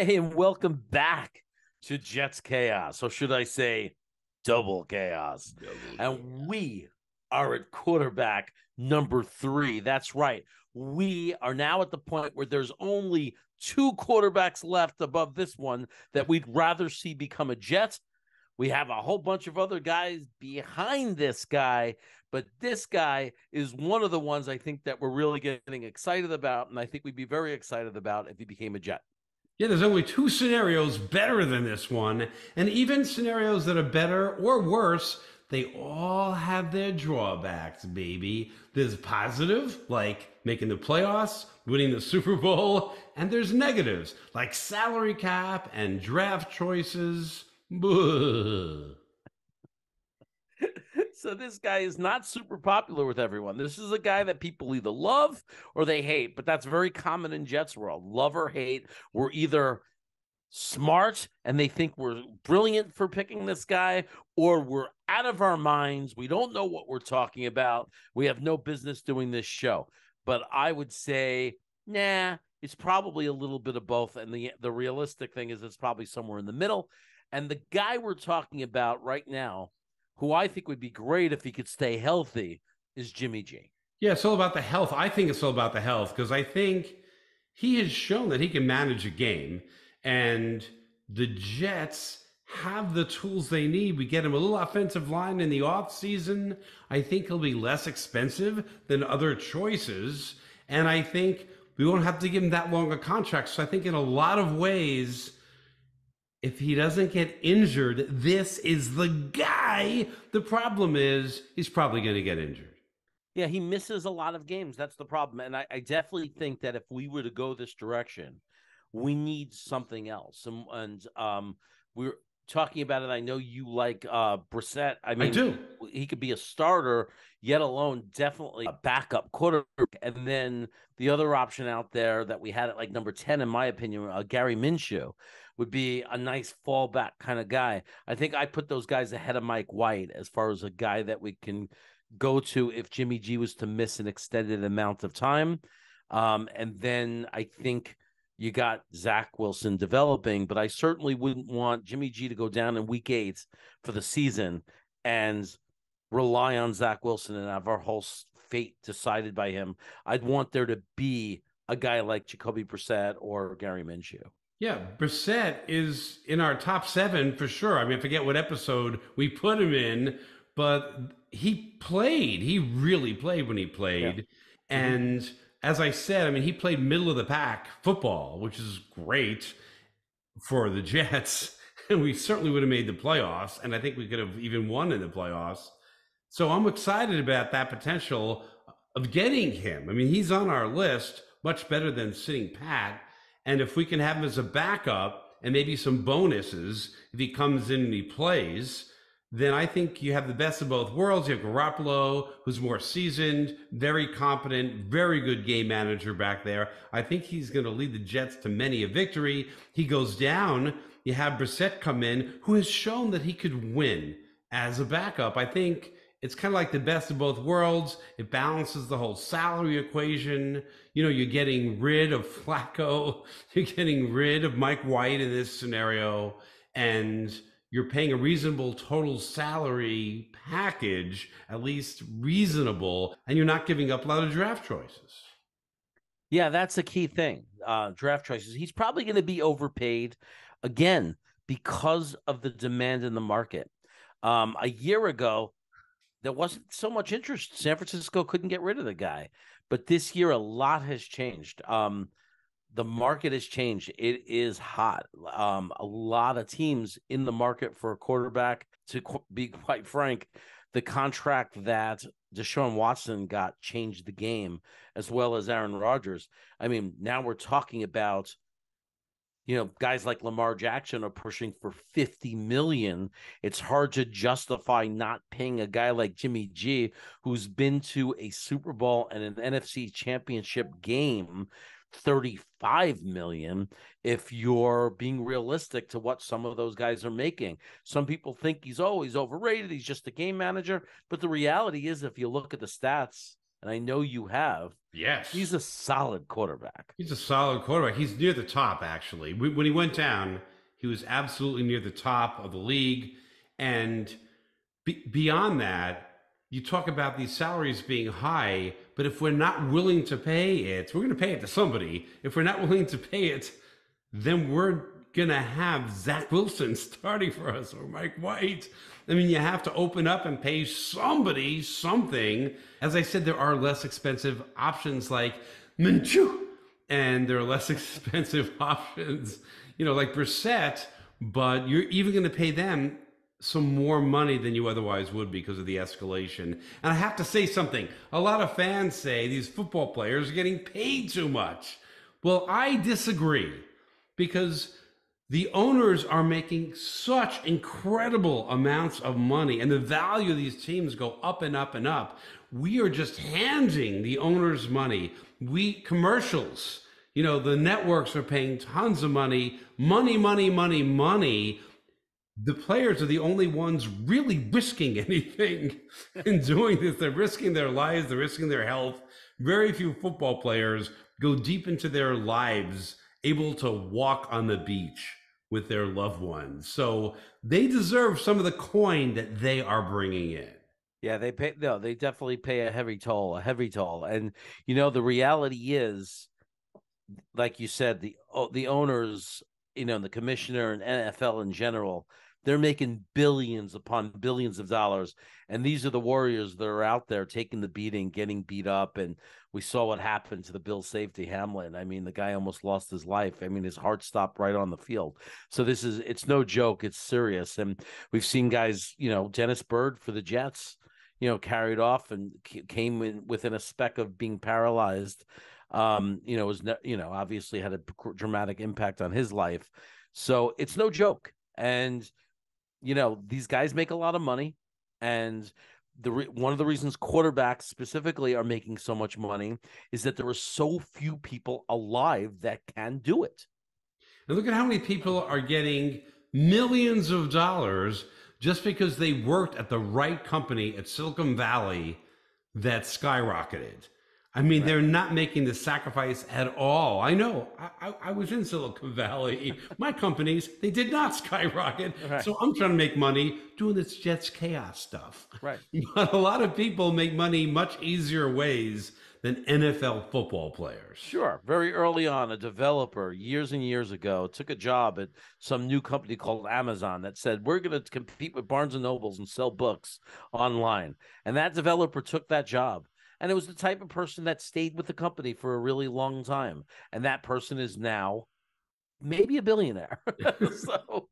Hey, and welcome back to Jets Chaos, or should I say, Double Chaos. Double And chaos. we are at quarterback number 3. That's right. We are now at the point where there's only two quarterbacks left above this one that we'd rather see become a Jet. We have a whole bunch of other guys behind this guy, but this guy is one of the ones I think that we're really getting excited about, and I think we'd be very excited about if he became a Jet. Yeah, there's only two scenarios better than this one, and even scenarios that are better or worse, they all have their drawbacks, baby. There's positive, like making the playoffs, winning the Super Bowl, and there's negatives, like salary cap and draft choices. Buh. So this guy is not super popular with everyone. This is a guy that people either love or they hate, but that's very common in Jets world. Love or hate. We're either smart and they think we're brilliant for picking this guy, or we're out of our minds. We don't know what we're talking about. We have no business doing this show. But I would say, nah, it's probably a little bit of both. And the realistic thing is it's probably somewhere in the middle. And the guy we're talking about right now, who I think would be great if he could stay healthy, is Jimmy G. Yeah, it's all about the health. I think it's all about the health because I think he has shown that he can manage a game, and the Jets have the tools they need. We get him a little offensive line in the offseason. I think he'll be less expensive than other choices, and I think we won't have to give him that long a contract. So I think in a lot of ways, if he doesn't get injured, this is the guy. The problem is he's probably going to get injured. Yeah, he misses a lot of games. That's the problem. And I definitely think that if we were to go this direction, we need something else. And we're talking about it. I know you like Brissett. I I mean, do. he could be a starter, yet alone definitely a backup quarterback. And then the other option out there that we had at like number 10, in my opinion, Gary Minshew would be a nice fallback kind of guy. I think I put those guys ahead of Mike White as far as a guy that we can go to if Jimmy G was to miss an extended amount of time. And then I think you got Zach Wilson developing, but I certainly wouldn't want Jimmy G to go down in week 8 for the season and rely on Zach Wilson and have our whole fate decided by him. I'd want there to be a guy like Jacoby Brissett or Gary Minshew. Yeah, Brissett is in our top 7 for sure. I mean, I forget what episode we put him in, but he played. He really played when he Yeah. played. Mm-hmm. And as I said, I mean, he played middle of the pack football, which is great for the Jets. And we certainly would have made the playoffs. And I think we could have even won in the playoffs. So I'm excited about that potential of getting him. I mean, he's on our list, much better than sitting pat. And if we can have him as a backup and maybe some bonuses if he comes in and he plays, then I think you have the best of both worlds. You have Garoppolo, who's more seasoned, very competent, very good game manager back there. I think he's going to lead the Jets to many a victory. He goes down. You have Brissett come in, who has shown that he could win as a backup. I think it's kind of like the best of both worlds. It balances the whole salary equation. You know, you're getting rid of Flacco. You're getting rid of Mike White in this scenario. And you're paying a reasonable total salary package, at least reasonable, and you're not giving up a lot of draft choices. Yeah, that's a key thing. Draft choices. He's probably going to be overpaid again because of the demand in the market. A year ago, there wasn't so much interest. San Francisco couldn't get rid of the guy. But this year, a lot has changed. The market has changed. It is hot. A lot of teams in the market for a quarterback. To be quite frank, the contract that Deshaun Watson got changed the game, as well as Aaron Rodgers. I mean, now we're talking about, guys like Lamar Jackson are pushing for 50 million. It's hard to justify not paying a guy like Jimmy G, who's been to a Super Bowl and an NFC championship game, 35 million, if you're being realistic to what some of those guys are making. Some people think he's overrated, he's just a game manager, but the reality is, if you look at the stats, and I know you have, he's Yes. a solid quarterback. He's a solid quarterback. He's near the top, actually. When he went down, he was absolutely near the top of the league. And beyond that, you talk about these salaries being high, but if we're not willing to pay it, we're going to pay it to somebody. If we're not willing to pay it, then we're going to have Zach Wilson starting for us or Mike White. I mean, you have to open up and pay somebody something. As I said, there are less expensive options like Minshew, and there are less expensive options, like Brissett, but you're even going to pay them some more money than you otherwise would because of the escalation. And I have to say something. A lot of fans say these football players are getting paid too much. Well, I disagree because the owners are making such incredible amounts of money and the value of these teams go up and up and up. We are just handing the owners money. Commercials, the networks are paying tons of money, money, money, money, money. The players are the only ones really risking anything in doing this. They're risking their lives, they're risking their health. Very few football players go deep into their lives able to walk on the beach with their loved ones. So they deserve some of the coin that they are bringing in. Yeah, they pay. No, they definitely pay a heavy toll, a heavy toll. And the reality is, like you said, the owners, the commissioner and NFL in general, they're making billions upon billions of dollars. And these are the warriors that are out there taking the beating, getting beat up. And we saw what happened to the Bills safety Hamlin. I mean, the guy almost lost his life. I mean, his heart stopped right on the field. So it's no joke. It's serious. And we've seen guys, Dennis Byrd for the Jets, carried off and came in within a speck of being paralyzed. Was obviously had a dramatic impact on his life. So it's no joke. And these guys make a lot of money, and one of the reasons quarterbacks specifically are making so much money is that there are so few people alive that can do it. And look at how many people are getting millions of dollars just because they worked at the right company at Silicon Valley that skyrocketed. I mean, they're not making the sacrifice at all. I know. I was in Silicon Valley. My companies, they did not skyrocket. Right. So I'm trying to make money doing this Jets chaos stuff. Right. But a lot of people make money much easier ways than NFL football players. Sure. Very early on, a developer years and years ago took a job at some new company called Amazon that said, we're going to compete with Barnes and Nobles and sell books online. And that developer took that job. And it was the type of person that stayed with the company for a really long time. And that person is now maybe a billionaire. So,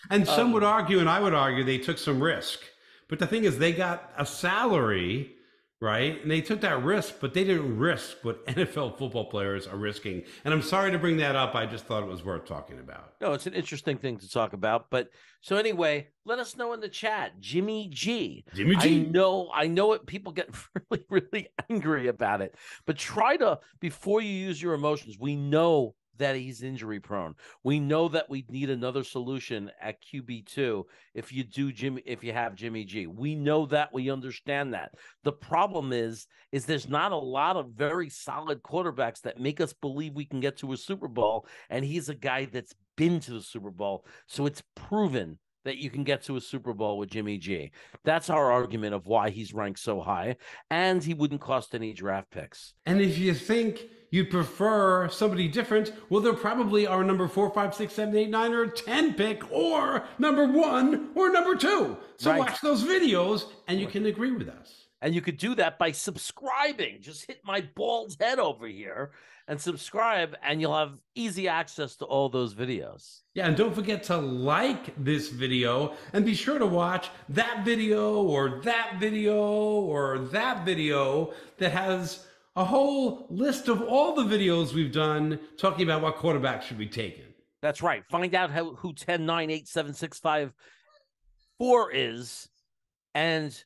and some would argue, and I would argue, they took some risk. But the thing is, they got a salary, right? And they took that risk, but they didn't risk what NFL football players are risking. And I'm sorry to bring that up. I just thought it was worth talking about. No, it's an interesting thing to talk about. But so anyway, let us know in the chat, Jimmy G. Jimmy G. I know it. People get really, really angry about it. But try to, before you use your emotions, we know that he's injury prone. We know that we need another solution at QB2 if you have Jimmy G. We know that, we understand that. The problem is there's not a lot of very solid quarterbacks that make us believe we can get to a Super Bowl, and he's a guy that's been to the Super Bowl. So it's proven that you can get to a Super Bowl with Jimmy G. That's our argument of why he's ranked so high, and he wouldn't cost any draft picks. And if you think you prefer somebody different, well, they're probably our number 4, 5, 6, 7, 8, 9, or 10 pick, or number 1 or number 2. So watch those videos, and you can agree with us. And you could do that by subscribing. Just hit my bald head over here and subscribe, and you'll have easy access to all those videos. Yeah, and don't forget to like this video, and be sure to watch that video or that video or that video that has a whole list of all the videos we've done talking about what quarterback should be taken. That's right. Find out who 10, 9, 8, 7, 6, 5, 4 is, and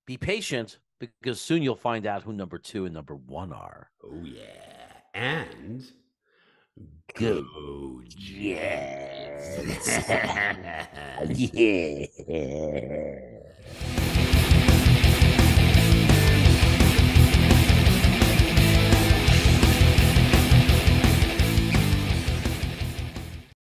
be patient, because soon you'll find out who number 2 and number 1 are. Oh, yeah. And go Jets. Yeah.